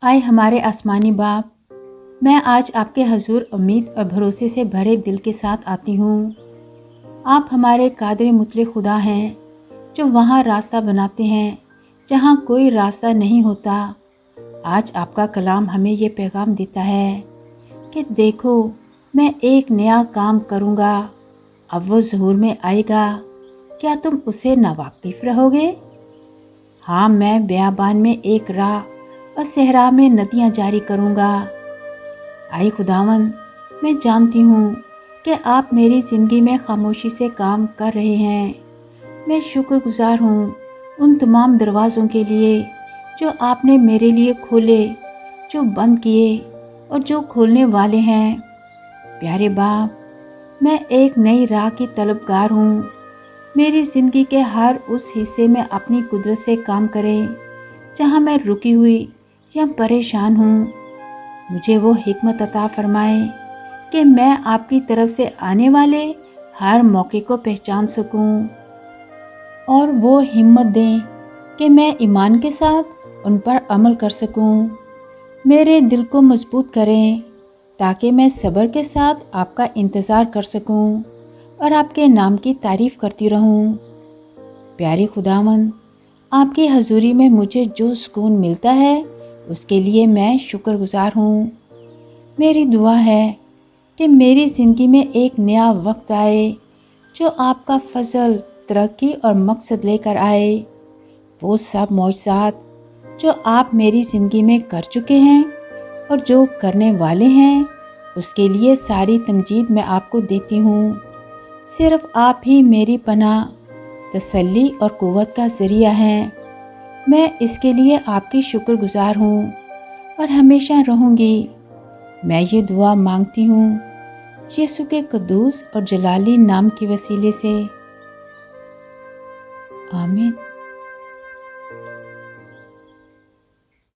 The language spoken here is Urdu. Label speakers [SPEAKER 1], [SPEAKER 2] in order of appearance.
[SPEAKER 1] آئے ہمارے آسمانی باپ، میں آج آپ کے حضور امید اور بھروسے سے بھرے دل کے ساتھ آتی ہوں۔ آپ ہمارے قادر مطلق خدا ہیں جو وہاں راستہ بناتے ہیں جہاں کوئی راستہ نہیں ہوتا۔ آج آپ کا کلام ہمیں یہ پیغام دیتا ہے کہ دیکھو میں ایک نیا کام کروں گا، اب وہ ظہور میں آئے گا، کیا تم اسے ناواقف رہو گے؟ ہاں، میں بیابان میں ایک راہ اور صحرا میں ندیاں جاری کروں گا۔ آئے خداوند، میں جانتی ہوں کہ آپ میری زندگی میں خاموشی سے کام کر رہے ہیں۔ میں شکر گزار ہوں ان تمام دروازوں کے لیے جو آپ نے میرے لیے کھولے، جو بند کیے اور جو کھولنے والے ہیں۔ پیارے باپ، میں ایک نئی راہ کی طلبگار ہوں۔ میری زندگی کے ہر اس حصے میں اپنی قدرت سے کام کریں جہاں میں رکی ہوئی یا پریشان ہوں۔ مجھے وہ حکمت عطا فرمائیں کہ میں آپ کی طرف سے آنے والے ہر موقع کو پہچان سکوں، اور وہ ہمت دیں کہ میں ایمان کے ساتھ ان پر عمل کر سکوں۔ میرے دل کو مضبوط کریں تاکہ میں صبر کے ساتھ آپ کا انتظار کر سکوں اور آپ کے نام کی تعریف کرتی رہوں۔ پیارے خداوند، آپ کی حضوری میں مجھے جو سکون ملتا ہے اس کے لیے میں شکر گزار ہوں۔ میری دعا ہے کہ میری زندگی میں ایک نیا وقت آئے جو آپ کا فضل، ترقی اور مقصد لے کر آئے۔ وہ سب معجزات جو آپ میری زندگی میں کر چکے ہیں اور جو کرنے والے ہیں، اس کے لیے ساری تمجید میں آپ کو دیتی ہوں۔ صرف آپ ہی میری پناہ، تسلی اور قوت کا ذریعہ ہیں۔ میں اس کے لیے آپ کی شکر گزار ہوں اور ہمیشہ رہوں گی۔ میں یہ دعا مانگتی ہوں یسوع کے قدوس اور جلالی نام کے وسیلے سے، آمین۔